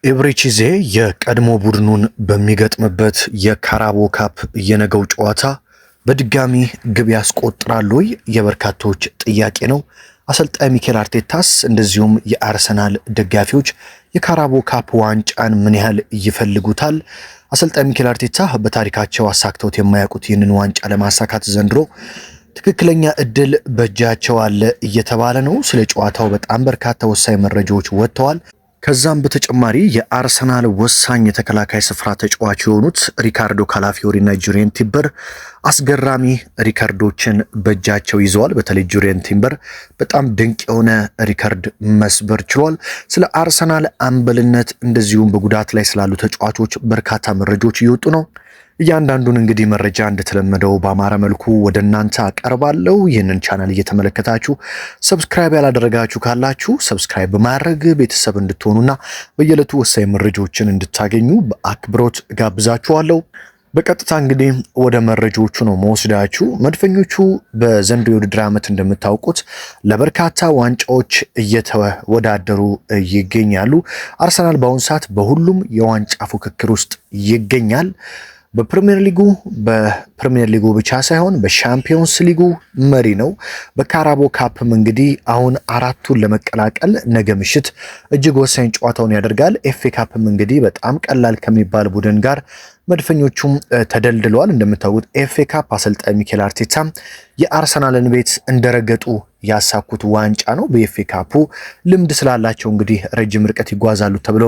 ኤብሬቺዜ የቀድሞ ቡድኑን በሚገጥምበት የካራቦ ካፕ የነገው ጨዋታ በድጋሚ ግብ ያስቆጥራል ወይ? የበርካቶች ጥያቄ ነው። አሰልጣኝ ሚኬል አርቴታስ እንደዚሁም የአርሰናል ደጋፊዎች የካራቦ ካፕ ዋንጫን ምን ያህል ይፈልጉታል? አሰልጣኝ ሚኬል አርቴታ በታሪካቸው አሳክተውት የማያውቁት ይህንን ዋንጫ ለማሳካት ዘንድሮ ትክክለኛ እድል በእጃቸው አለ እየተባለ ነው። ስለ ጨዋታው በጣም በርካታ ወሳኝ መረጃዎች ወጥተዋል። ከዛም በተጨማሪ የአርሰናል ወሳኝ የተከላካይ ስፍራ ተጫዋች የሆኑት ሪካርዶ ካላፊዮሪ እና ጁሪየን ቲምበር አስገራሚ ሪካርዶችን በእጃቸው ይዘዋል። በተለይ ጁሪየን ቲምበር በጣም ድንቅ የሆነ ሪካርድ መስበር ችሏል። ስለ አርሰናል አምበልነት እንደዚሁም በጉዳት ላይ ስላሉ ተጫዋቾች በርካታ መረጃዎች እየወጡ ነው። እያንዳንዱን እንግዲህ መረጃ እንደተለመደው በአማረ መልኩ ወደ እናንተ አቀርባለሁ። ይህንን ቻናል እየተመለከታችሁ ሰብስክራይብ ያላደረጋችሁ ካላችሁ ሰብስክራይብ በማድረግ ቤተሰብ እንድትሆኑና በየዕለቱ ወሳኝ መረጃዎችን እንድታገኙ በአክብሮት ጋብዛችኋለሁ። በቀጥታ እንግዲህ ወደ መረጃዎቹ ነው መወስዳችሁ። መድፈኞቹ በዘንድሮው የውድድር ዓመት እንደምታውቁት ለበርካታ ዋንጫዎች እየተወዳደሩ ይገኛሉ። አርሰናል በአሁኑ ሰዓት በሁሉም የዋንጫ ፉክክር ውስጥ ይገኛል። በፕሪሚየር ሊጉ ብቻ ሳይሆን በሻምፒዮንስ ሊጉ መሪ ነው። በካራቦ ካፕም እንግዲህ አሁን አራቱን ለመቀላቀል ነገ ምሽት እጅግ ወሳኝ ጨዋታውን ያደርጋል። ኤፍኤ ካፕም እንግዲህ በጣም ቀላል ከሚባል ቡድን ጋር መድፈኞቹም ተደልድለዋል። እንደምታውቁት ኤፍኤ ካፕ አሰልጣኝ ሚኬል አርቴታ የአርሰናልን ቤት እንደረገጡ ያሳኩት ዋንጫ ነው። በኤፍኤ ካፑ ልምድ ስላላቸው እንግዲህ ረጅም ርቀት ይጓዛሉ ተብሎ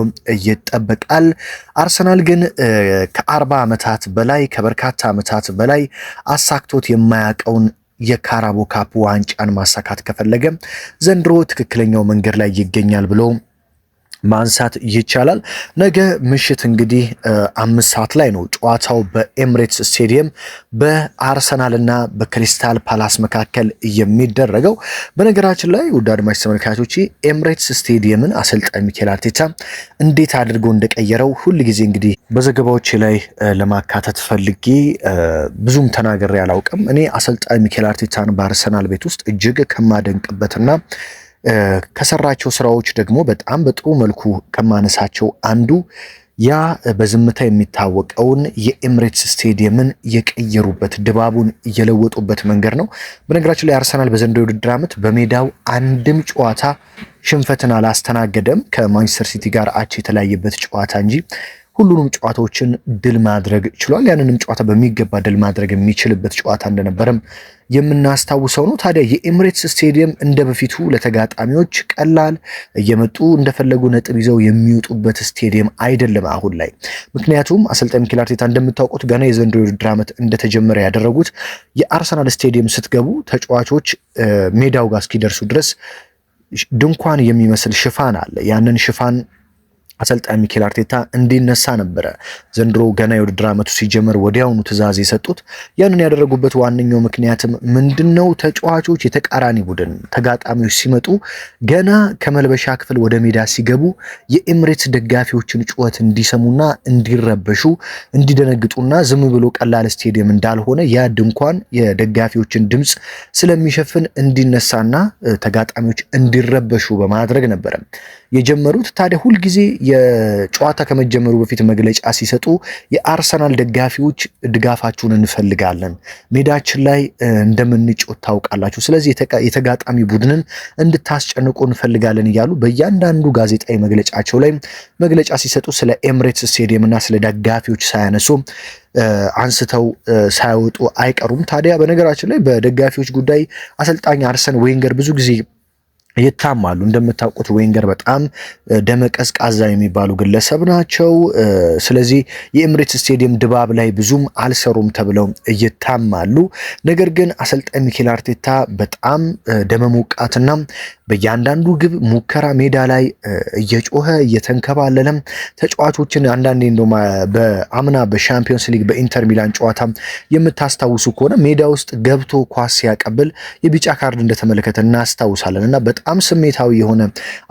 ይጠበቃል። አርሰናል ግን ከ40 ዓመታት በላይ ከበርካታ ዓመታት በላይ አሳክቶት የማያውቀውን የካራቦ ካፕ ዋንጫን ማሳካት ከፈለገ ዘንድሮ ትክክለኛው መንገድ ላይ ይገኛል ብሎ ማንሳት ይቻላል። ነገ ምሽት እንግዲህ 5 ሰዓት ላይ ነው ጨዋታው በኤምሬትስ ስቴዲየም በአርሰናልና በክሪስታል ፓላስ መካከል የሚደረገው። በነገራችን ላይ ውድ አድማጭ ተመልካቾች ኤምሬትስ ስቴዲየምን አሰልጣኝ ሚኬል አርቴታ እንዴት አድርጎ እንደቀየረው ሁል ጊዜ እንግዲህ በዘገባዎች ላይ ለማካተት ፈልጌ ብዙም ተናግሬ አላውቅም። እኔ አሰልጣኝ ሚኬል አርቴታን በአርሰናል ቤት ውስጥ እጅግ ከማደንቅበትና ከሰራቸው ስራዎች ደግሞ በጣም በጥሩ መልኩ ከማነሳቸው አንዱ ያ በዝምታ የሚታወቀውን የኤምሬትስ ስቴዲየምን የቀየሩበት ድባቡን የለወጡበት መንገድ ነው። በነገራችን ላይ አርሰናል በዘንድሮው የውድድር ዓመት በሜዳው አንድም ጨዋታ ሽንፈትን አላስተናገደም። ከማንቸስተር ሲቲ ጋር አቻ የተለያየበት ጨዋታ እንጂ ሁሉንም ጨዋታዎችን ድል ማድረግ ችሏል። ያንንም ጨዋታ በሚገባ ድል ማድረግ የሚችልበት ጨዋታ እንደነበረም የምናስታውሰው ነው። ታዲያ የኤምሬትስ ስቴዲየም እንደ በፊቱ ለተጋጣሚዎች ቀላል እየመጡ እንደፈለጉ ነጥብ ይዘው የሚወጡበት ስቴዲየም አይደለም አሁን ላይ። ምክንያቱም አሰልጣኝ ሚኬል አርቴታ እንደምታውቁት ገና የዘንድሮው የውድድር ዓመት እንደተጀመረ ያደረጉት የአርሰናል ስቴዲየም ስትገቡ ተጫዋቾች ሜዳው ጋር እስኪደርሱ ድረስ ድንኳን የሚመስል ሽፋን አለ። ያንን ሽፋን አሰልጣኝ ሚኬል አርቴታ እንዲነሳ ነበረ ዘንድሮ ገና የውድድር ዓመቱ ሲጀመር ወዲያውኑ ትዕዛዝ የሰጡት። ያንን ያደረጉበት ዋነኛው ምክንያትም ምንድነው? ተጫዋቾች የተቃራኒ ቡድን ተጋጣሚዎች ሲመጡ ገና ከመልበሻ ክፍል ወደ ሜዳ ሲገቡ የኤምሬትስ ደጋፊዎችን ጩኸት እንዲሰሙና እንዲረበሹ እንዲደነግጡና ዝም ብሎ ቀላል ስቴዲየም እንዳልሆነ ያ ድንኳን የደጋፊዎችን ድምፅ ስለሚሸፍን እንዲነሳና ተጋጣሚዎች እንዲረበሹ በማድረግ ነበረ የጀመሩት። ታዲያ ሁልጊዜ የጨዋታ ከመጀመሩ በፊት መግለጫ ሲሰጡ የአርሰናል ደጋፊዎች ድጋፋችሁን እንፈልጋለን፣ ሜዳችን ላይ እንደምንጮት ታውቃላችሁ፣ ስለዚህ የተጋጣሚ ቡድንን እንድታስጨንቁ እንፈልጋለን እያሉ በእያንዳንዱ ጋዜጣዊ መግለጫቸው ላይ መግለጫ ሲሰጡ ስለ ኤምሬትስ ስቴዲየም እና ስለ ደጋፊዎች ሳያነሱ አንስተው ሳይወጡ አይቀሩም። ታዲያ በነገራችን ላይ በደጋፊዎች ጉዳይ አሰልጣኝ አርሰን ዌንገር ብዙ ጊዜ ይታማሉ። እንደምታውቁት ዌንገር በጣም ደመቀዝቃዛ የሚባሉ ግለሰብ ናቸው። ስለዚህ የኤምሬትስ ስቴዲየም ድባብ ላይ ብዙም አልሰሩም ተብለው ይታማሉ። ነገር ግን አሰልጣኝ ሚኬል አርቴታ በጣም ደመሞቃትና በእያንዳንዱ ግብ ሙከራ ሜዳ ላይ እየጮኸ እየተንከባለለም ተጫዋቾችን አንዳንዴ እንደውም በአምና በሻምፒዮንስ ሊግ በኢንተር ሚላን ጨዋታ የምታስታውሱ ከሆነ ሜዳ ውስጥ ገብቶ ኳስ ሲያቀብል የቢጫ ካርድ እንደተመለከተ እናስታውሳለን። እና በጣም ስሜታዊ የሆነ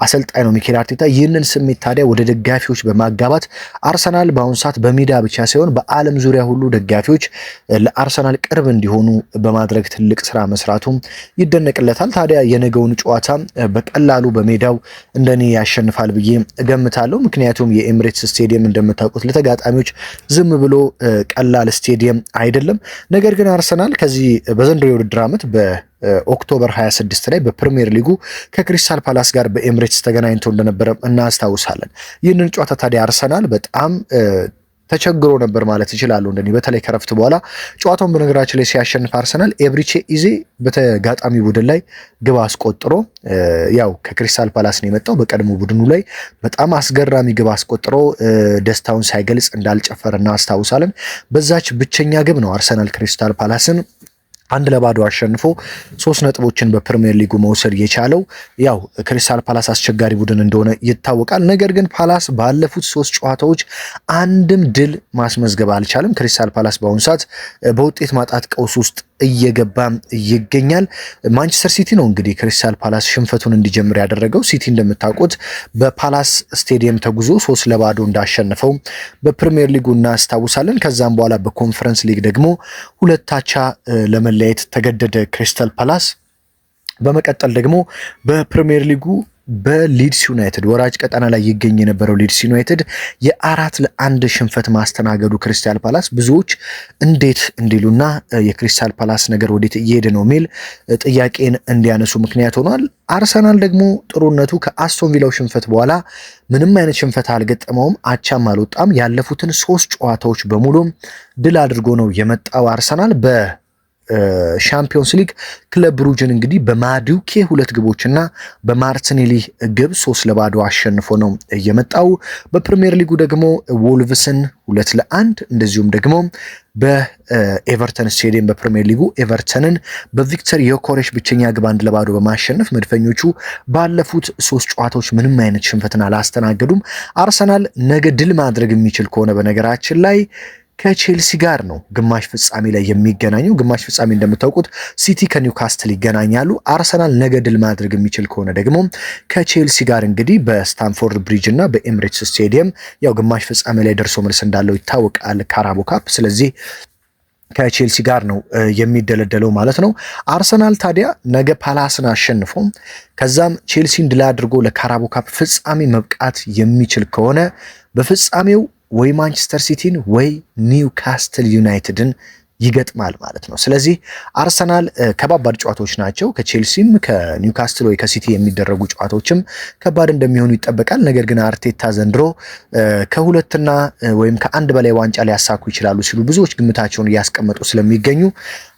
አሰልጣኝ ነው ሚኬል አርቴታ። ይህንን ስሜት ታዲያ ወደ ደጋፊዎች በማጋባት አርሰናል በአሁኑ ሰዓት በሜዳ ብቻ ሳይሆን በዓለም ዙሪያ ሁሉ ደጋፊዎች ለአርሰናል ቅርብ እንዲሆኑ በማድረግ ትልቅ ስራ መስራቱ ይደነቅለታል። ታዲያ የነገውን ጨዋታ በቀላሉ በሜዳው እንደኔ ያሸንፋል ብዬ እገምታለሁ። ምክንያቱም የኤምሬትስ ስቴዲየም እንደምታውቁት ለተጋጣሚዎች ዝም ብሎ ቀላል ስቴዲየም አይደለም። ነገር ግን አርሰናል ከዚህ በዘንድሮው የውድድር ዓመት ኦክቶበር 26 ላይ በፕሪሚየር ሊጉ ከክሪስታል ፓላስ ጋር በኤምሬትስ ተገናኝቶ እንደነበረ እናስታውሳለን። ይህንን ጨዋታ ታዲያ አርሰናል በጣም ተቸግሮ ነበር ማለት ይችላሉ። እንደኔ በተለይ ከረፍት በኋላ ጨዋታውን በነገራችን ላይ ሲያሸንፍ አርሰናል ኤብሪቼ ኢዜ በተጋጣሚ ቡድን ላይ ግብ አስቆጥሮ ያው ከክሪስታል ፓላስ ነው የመጣው። በቀድሞ ቡድኑ ላይ በጣም አስገራሚ ግብ አስቆጥሮ ደስታውን ሳይገልጽ እንዳልጨፈረ እናስታውሳለን። በዛች ብቸኛ ግብ ነው አርሰናል ክሪስታል ፓላስን 1-0 አሸንፎ 3 ነጥቦችን በፕሪሚየር ሊጉ መውሰድ የቻለው። ያው ክሪስታል ፓላስ አስቸጋሪ ቡድን እንደሆነ ይታወቃል። ነገር ግን ፓላስ ባለፉት 3 ጨዋታዎች አንድም ድል ማስመዝገብ አልቻለም። ክሪስታል ፓላስ በአሁኑ ሰዓት በውጤት ማጣት ቀውስ ውስጥ እየገባ ይገኛል። ማንቸስተር ሲቲ ነው እንግዲህ ክሪስታል ፓላስ ሽንፈቱን እንዲጀምር ያደረገው። ሲቲ እንደምታውቁት በፓላስ ስቴዲየም ተጉዞ 3-0 እንዳሸነፈው በፕሪሚየር ሊጉ እናስታውሳለን። ከዛም በኋላ በኮንፈረንስ ሊግ ደግሞ 2-2 ለመለያየት ተገደደ ክሪስታል ፓላስ። በመቀጠል ደግሞ በፕሪሚየር ሊጉ በሊድስ ዩናይትድ ወራጅ ቀጠና ላይ ይገኝ የነበረው ሊድስ ዩናይትድ የ4-1 ሽንፈት ማስተናገዱ ክሪስታል ፓላስ ብዙዎች እንዴት እንዲሉና የክሪስታል ፓላስ ነገር ወዴት እየሄደ ነው የሚል ጥያቄን እንዲያነሱ ምክንያት ሆኗል። አርሰናል ደግሞ ጥሩነቱ ከአስቶን ቪላው ሽንፈት በኋላ ምንም አይነት ሽንፈት አልገጠመውም፣ አቻም አልወጣም። ያለፉትን 3 ጨዋታዎች በሙሉ ድል አድርጎ ነው የመጣው አርሰናል። ሻምፒዮንስ ሊግ ክለብ ብሩጅን እንግዲህ በማዱኬ 2 ግቦችና በማርቲኔሊ ግብ 3-0 አሸንፎ ነው የመጣው። በፕሪሚየር ሊጉ ደግሞ ወልቭስን 2-1 እንደዚሁም ደግሞ በኤቨርተን ስቴዲየም በፕሪሚየር ሊጉ ኤቨርተንን በቪክተር ዮኮሬሽ ብቸኛ ግብ 1-0 በማሸነፍ መድፈኞቹ ባለፉት 3 ጨዋታዎች ምንም አይነት ሽንፈትን አላስተናገዱም። አርሰናል ነገ ድል ማድረግ የሚችል ከሆነ በነገራችን ላይ ከቼልሲ ጋር ነው ግማሽ ፍጻሜ ላይ የሚገናኘው። ግማሽ ፍጻሜ እንደምታውቁት ሲቲ ከኒውካስትል ይገናኛሉ። አርሰናል ነገ ድል ማድረግ የሚችል ከሆነ ደግሞ ከቼልሲ ጋር እንግዲህ በስታንፎርድ ብሪጅ እና በኤምሬትስ ስቴዲየም ያው ግማሽ ፍጻሜ ላይ ደርሶ መልስ እንዳለው ይታወቃል ካራቦ ካፕ። ስለዚህ ከቼልሲ ጋር ነው የሚደለደለው ማለት ነው። አርሰናል ታዲያ ነገ ፓላስን አሸንፎ ከዛም ቼልሲን ድል አድርጎ ለካራቦ ካፕ ፍጻሜ መብቃት የሚችል ከሆነ በፍጻሜው ወይ ማንቸስተር ሲቲን ወይ ኒውካስትል ዩናይትድን ይገጥማል ማለት ነው። ስለዚህ አርሰናል ከባባድ ጨዋታዎች ናቸው። ከቼልሲም ከኒውካስትል ወይ ከሲቲ የሚደረጉ ጨዋታዎችም ከባድ እንደሚሆኑ ይጠበቃል። ነገር ግን አርቴታ ዘንድሮ ከ2 ወይም ከ1 በላይ ዋንጫ ሊያሳኩ ይችላሉ ሲሉ ብዙዎች ግምታቸውን እያስቀመጡ ስለሚገኙ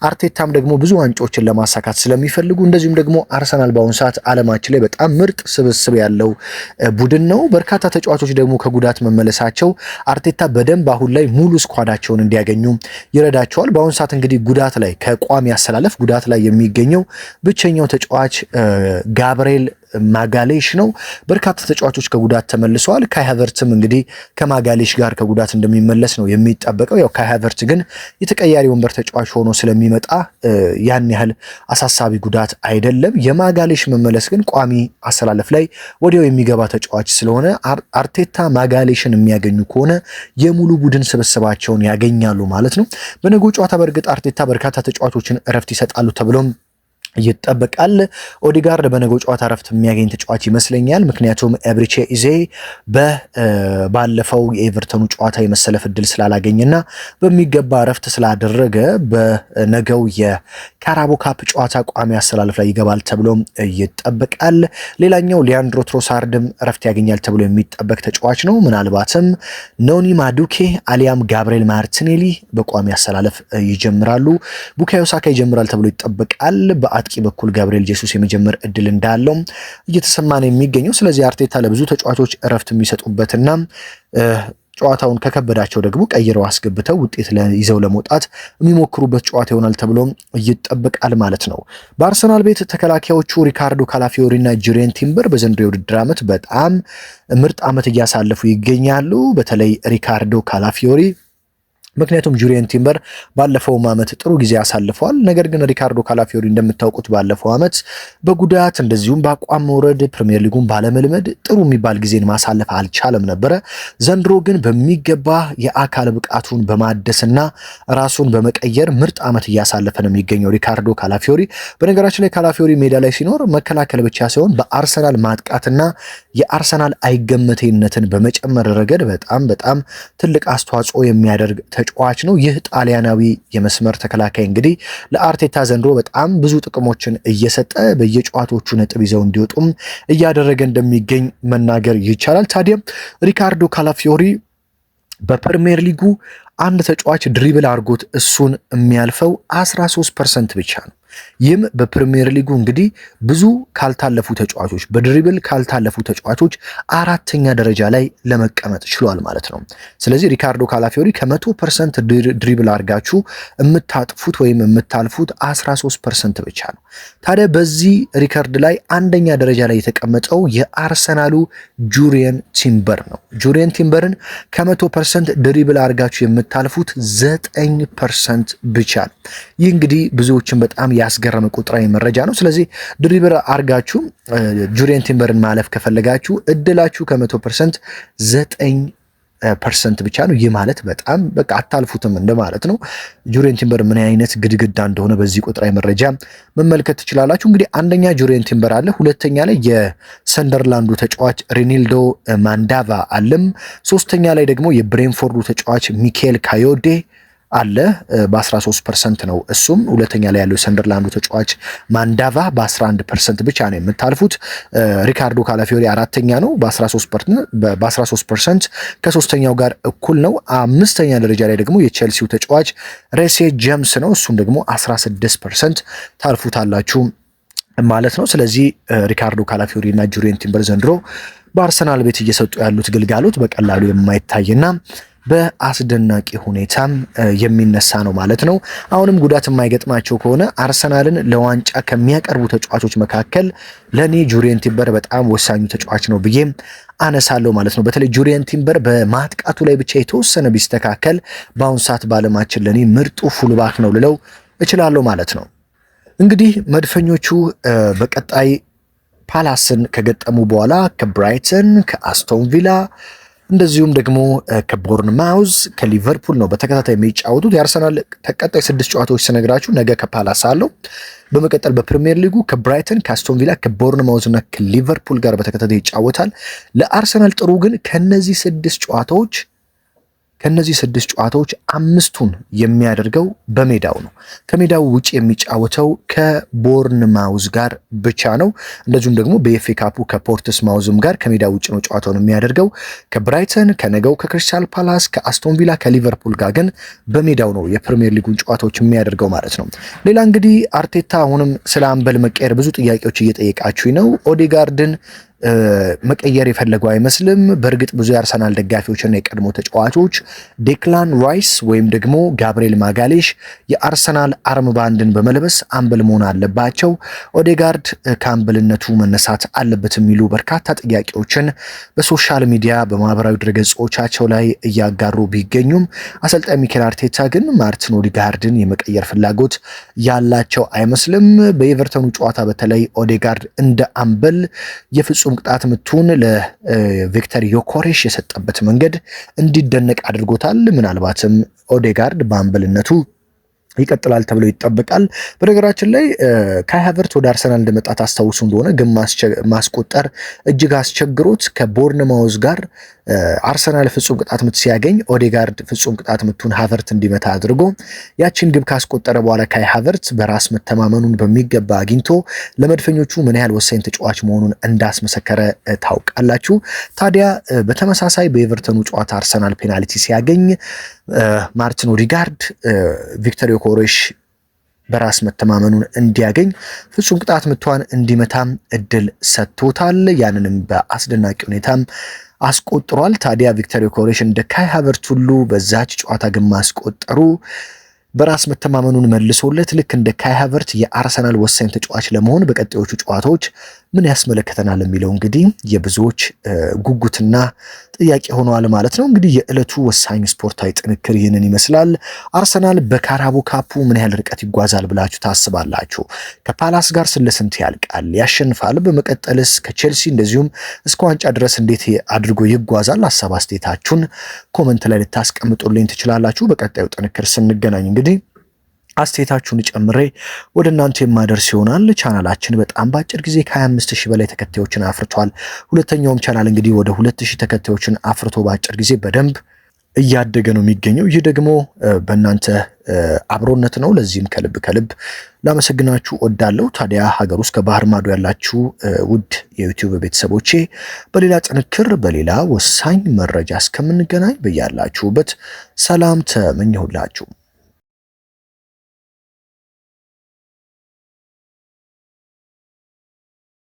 አርቴታም ደግሞ ብዙ ዋንጫዎችን ለማሳካት ስለሚፈልጉ እንደዚሁም ደግሞ አርሰናል በአሁኑ ሰዓት ዓለማችን ላይ በጣም ምርጥ ስብስብ ያለው ቡድን ነው። በርካታ ተጫዋቾች ደግሞ ከጉዳት መመለሳቸው አርቴታ በደንብ አሁን ላይ ሙሉ ስኳዳቸውን እንዲያገኙ ይረዳቸዋል። በአሁኑ ሰዓት እንግዲህ ጉዳት ላይ ከቋሚ አሰላለፍ ጉዳት ላይ የሚገኘው ብቸኛው ተጫዋች ጋብርኤል ማጋሌሽ ነው። በርካታ ተጫዋቾች ከጉዳት ተመልሰዋል። ካይ ሃቨርትም እንግዲህ ከማጋሌሽ ጋር ከጉዳት እንደሚመለስ ነው የሚጠበቀው። ያው ካይ ሃቨርት ግን የተቀያሪ ወንበር ተጫዋች ሆኖ ስለሚመጣ ያን ያህል አሳሳቢ ጉዳት አይደለም። የማጋሌሽ መመለስ ግን ቋሚ አሰላለፍ ላይ ወዲያው የሚገባ ተጫዋች ስለሆነ አርቴታ ማጋሌሽን የሚያገኙ ከሆነ የሙሉ ቡድን ስብስባቸውን ያገኛሉ ማለት ነው። በነገው ጨዋታ በእርግጥ አርቴታ በርካታ ተጫዋቾችን እረፍት ይሰጣሉ ተብሎም ይጠበቃል። ኦዲጋርድ በነገው ጨዋታ እረፍት የሚያገኝ ተጫዋች ይመስለኛል። ምክንያቱም ኤብሪቼ ኢዜ ባለፈው የኤቨርተኑ ጨዋታ የመሰለፍ እድል ስላላገኘና በሚገባ እረፍት ስላደረገ በነገው የካራቦ ካፕ ጨዋታ ቋሚ አሰላለፍ ላይ ይገባል ተብሎ ይጠበቃል። ሌላኛው ሊያንድሮ ትሮሳርድም እረፍት ያገኛል ተብሎ የሚጠበቅ ተጫዋች ነው። ምናልባትም ኖኒ ማዱኬ አሊያም ጋብርኤል ማርቲኔሊ በቋሚ አሰላለፍ ይጀምራሉ። ቡካዮ ሳካ ይጀምራል ተብሎ ይጠበቃል። አጥቂ በኩል ጋብርኤል ጄሱስ የመጀመር እድል እንዳለው እየተሰማ ነው የሚገኘው። ስለዚህ አርቴታ ለብዙ ተጫዋቾች እረፍት የሚሰጡበትና ጨዋታውን ከከበዳቸው ደግሞ ቀይረው አስገብተው ውጤት ይዘው ለመውጣት የሚሞክሩበት ጨዋታ ይሆናል ተብሎ ይጠበቃል ማለት ነው። በአርሰናል ቤት ተከላካዮቹ ሪካርዶ ካላፊዮሪ እና ጁሪየን ቲምበር በዘንድሮው የውድድር ዓመት በጣም ምርጥ ዓመት እያሳለፉ ይገኛሉ። በተለይ ሪካርዶ ካላፊዮሪ ምክንያቱም ጁሪየን ቲምበር ባለፈው ዓመት ጥሩ ጊዜ አሳልፈዋል። ነገር ግን ሪካርዶ ካላፊዮሪ እንደምታውቁት ባለፈው ዓመት በጉዳት እንደዚሁም በአቋም መውረድ ፕሪሚየር ሊጉን ባለመልመድ ጥሩ የሚባል ጊዜን ማሳለፍ አልቻለም ነበረ። ዘንድሮ ግን በሚገባ የአካል ብቃቱን በማደስና ራሱን በመቀየር ምርጥ ዓመት እያሳለፈ ነው የሚገኘው ሪካርዶ ካላፊዮሪ። በነገራችን ላይ ካላፊዮሪ ሜዳ ላይ ሲኖር መከላከል ብቻ ሳይሆን በአርሰናል ማጥቃትና የአርሰናል አይገመቴነትን በመጨመር ረገድ በጣም ትልቅ አስተዋጽኦ የሚያደርግ ተጫዋች ነው። ይህ ጣሊያናዊ የመስመር ተከላካይ እንግዲህ ለአርቴታ ዘንድሮ በጣም ብዙ ጥቅሞችን እየሰጠ በየጨዋታዎቹ ነጥብ ይዘው እንዲወጡም እያደረገ እንደሚገኝ መናገር ይቻላል። ታዲያ ሪካርዶ ካላፊዮሪ በፕሪሚየር ሊጉ አንድ ተጫዋች ድሪብል አድርጎት እሱን የሚያልፈው 13% ብቻ ነው። ይህም በፕሪሚየር ሊጉ እንግዲህ ብዙ ካልታለፉ ተጫዋቾች በድሪብል ካልታለፉ ተጫዋቾች አራተኛ ደረጃ ላይ ለመቀመጥ ችሏል ማለት ነው። ስለዚህ ሪካርዶ ካላፊዮሪ ከ100% ድሪብል አድርጋችሁ የምታጥፉት ወይም የምታልፉት 13% ብቻ ነው። ታዲያ በዚህ ሪከርድ ላይ አንደኛ ደረጃ ላይ የተቀመጠው የአርሰናሉ ጁሪየን ቲምበር ነው። ጁሪየን ቲምበርን ከ100% ድሪብል አድርጋችሁ የምታልፉት 9% ብቻ ነው። ይህ እንግዲህ ብዙዎችን በጣም ያስገረመ ቁጥራዊ መረጃ ነው። ስለዚህ ድሪብል አርጋችሁ ጁሪየን ቲምበርን ማለፍ ከፈለጋችሁ እድላችሁ ከ100% 9% ብቻ ነው። ይህ ማለት በጣም በቃ አታልፉትም እንደማለት ነው። ጁሪየን ቲምበር ምን አይነት ግድግዳ እንደሆነ በዚህ ቁጥራዊ መረጃ መመልከት ትችላላችሁ። እንግዲህ አንደኛ ጁሪየን ቲምበር አለ፣ ሁለተኛ ላይ የሰንደርላንዱ ተጫዋች ሪኒልዶ ማንዳቫ አለም፣ ሶስተኛ ላይ ደግሞ የብሬንፎርዱ ተጫዋች ሚካኤል ካዮዴ አለ በ13% ነው። እሱም ሁለተኛ ላይ ያለው ሰንደርላንዱ ተጫዋች ማንዳቫ በ11% ብቻ ነው የምታልፉት። ሪካርዶ ካላፊዮሪ አራተኛ ነው በ13% ከሶስተኛው ጋር እኩል ነው። አምስተኛ ደረጃ ላይ ደግሞ የቼልሲው ተጫዋች ሬሴ ጄምስ ነው። እሱም ደግሞ 16% ታልፉታላችሁ ማለት ነው። ስለዚህ ሪካርዶ ካላፊዮሪ እና ጁሪየን ቲምበር ዘንድሮ በአርሰናል ቤት እየሰጡ ያሉት ግልጋሎት በቀላሉ የማይታይና በአስደናቂ ሁኔታም የሚነሳ ነው ማለት ነው። አሁንም ጉዳት የማይገጥማቸው ከሆነ አርሰናልን ለዋንጫ ከሚያቀርቡ ተጫዋቾች መካከል ለኔ ጁሪየን ቲምበር በጣም ወሳኙ ተጫዋች ነው ብዬ አነሳለሁ ማለት ነው። በተለይ ጁሪየን ቲምበር በማጥቃቱ ላይ ብቻ የተወሰነ ቢስተካከል በአሁን ሰዓት በዓለማችን ለኔ ምርጡ ፉልባክ ነው ልለው እችላለሁ ማለት ነው። እንግዲህ መድፈኞቹ በቀጣይ ፓላስን ከገጠሙ በኋላ ከብራይተን፣ ከአስቶን ቪላ እንደዚሁም ደግሞ ከቦርንማውዝ ከሊቨርፑል ነው በተከታታይ የሚጫወቱት። የአርሰናል ተቀጣይ 6 ጨዋታዎች ስነግራችሁ ነገ ከፓላስ አለው። በመቀጠል በፕሪሚየር ሊጉ ከብራይተን፣ ከአስቶን ቪላ፣ ከቦርንማውዝ እና ከሊቨርፑል ጋር በተከታታይ ይጫወታል። ለአርሰናል ጥሩ ግን ከነዚህ 6 ጨዋታዎች 5ቱን የሚያደርገው በሜዳው ነው። ከሜዳው ውጭ የሚጫወተው ከቦርንማውዝ ጋር ብቻ ነው። እንደዚሁም ደግሞ በኤፍኤ ካፑ ከፖርትስማውዝም ጋር ከሜዳው ውጭ ነው ጨዋታውን የሚያደርገው። ከብራይተን፣ ከነገው ከክሪስታል ፓላስ፣ ከአስቶን ቪላ፣ ከሊቨርፑል ጋር ግን በሜዳው ነው የፕሪሚየር ሊጉን ጨዋታዎች የሚያደርገው ማለት ነው። ሌላ እንግዲህ አርቴታ አሁንም ስለ አምበል መቀየር ብዙ ጥያቄዎች እየጠየቃችሁኝ ነው። ኦዴጋርድን መቀየር የፈለገው አይመስልም። በእርግጥ ብዙ የአርሰናል ደጋፊዎችና የቀድሞ ተጫዋቾች ዴክላን ራይስ ወይም ደግሞ ጋብሪኤል ማጋሌሽ የአርሰናል አርም ባንድን በመልበስ አምበል መሆን አለባቸው፣ ኦዴጋርድ ከአምበልነቱ መነሳት አለበት የሚሉ በርካታ ጥያቄዎችን በሶሻል ሚዲያ በማህበራዊ ድረገጾቻቸው ላይ እያጋሩ ቢገኙም አሰልጣኝ ሚኬል አርቴታ ግን ማርቲን ኦዴጋርድን የመቀየር ፍላጎት ያላቸው አይመስልም። በኤቨርተኑ ጨዋታ በተለይ ኦዴጋርድ እንደ አምበል የፍጹም ቅጣት ምቱን ለቪክተር ዮኮሬሽ የሰጠበት መንገድ እንዲደነቅ አድርጎታል። ምናልባትም ኦዴጋርድ በአምበልነቱ ይቀጥላል ተብሎ ይጠበቃል። በነገራችን ላይ ካይ ሃቨርትዝ ወደ አርሰናል እንደመጣ ታስታውሱ እንደሆነ ግን ማስቆጠር እጅግ አስቸግሮት ከቦርንማውዝ ጋር አርሰናል ፍጹም ቅጣት ምት ሲያገኝ ኦዴጋርድ ፍጹም ቅጣት ምቱን ሃቨርትዝ እንዲመታ አድርጎ ያችን ግብ ካስቆጠረ በኋላ ካይ ሃቨርትዝ በራስ መተማመኑን በሚገባ አግኝቶ ለመድፈኞቹ ምን ያህል ወሳኝ ተጫዋች መሆኑን እንዳስመሰከረ ታውቃላችሁ። ታዲያ በተመሳሳይ በኤቨርተኑ ጨዋታ አርሰናል ፔናልቲ ሲያገኝ ማርቲን ኦዴጋርድ ቪክተር ዮኮሬሽ በራስ መተማመኑን እንዲያገኝ ፍጹም ቅጣት ምቷን እንዲመታም እድል ሰጥቶታል። ያንንም በአስደናቂ ሁኔታም አስቆጥሯል። ታዲያ ቪክተር ዮኮሬሽ እንደ ካይ ሃቨርትዝ ሁሉ በዛች ጨዋታ ግን ማስቆጠሩ በራስ መተማመኑን መልሶለት ልክ እንደ ካይ ሃቨርትዝ የአርሰናል ወሳኝ ተጫዋች ለመሆን በቀጣዮቹ ጨዋታዎች ምን ያስመለከተናል የሚለው እንግዲህ የብዙዎች ጉጉትና ጥያቄ ሆነዋል ማለት ነው። እንግዲህ የዕለቱ ወሳኝ ስፖርታዊ ጥንክር ይህንን ይመስላል። አርሰናል በካራቦ ካፑ ምን ያህል ርቀት ይጓዛል ብላችሁ ታስባላችሁ? ከፓላስ ጋር ስለስንት ያልቃል? ያሸንፋል? በመቀጠልስ ከቼልሲ እንደዚሁም እስከ ዋንጫ ድረስ እንዴት አድርጎ ይጓዛል? ሀሳብ አስተያየታችሁን ኮመንት ላይ ልታስቀምጡልኝ ትችላላችሁ። በቀጣዩ ጥንክር ስንገናኝ እንግዲህ አስተያየታችሁን ጨምሬ ወደ እናንተ የማደርስ ይሆናል። ቻናላችን በጣም በአጭር ጊዜ ከ25,000 በላይ ተከታዮችን አፍርቷል። ሁለተኛውም ቻናል እንግዲህ ወደ 2,000 ተከታዮችን አፍርቶ በአጭር ጊዜ በደንብ እያደገ ነው የሚገኘው። ይህ ደግሞ በእናንተ አብሮነት ነው። ለዚህም ከልብ ላመሰግናችሁ ወዳለሁ። ታዲያ ሀገር ውስጥ ከባህር ማዶ ያላችሁ ውድ የዩቲዩብ ቤተሰቦቼ በሌላ ጥንክር በሌላ ወሳኝ መረጃ እስከምንገናኝ በያላችሁበት ሰላም ተመኘሁላችሁ።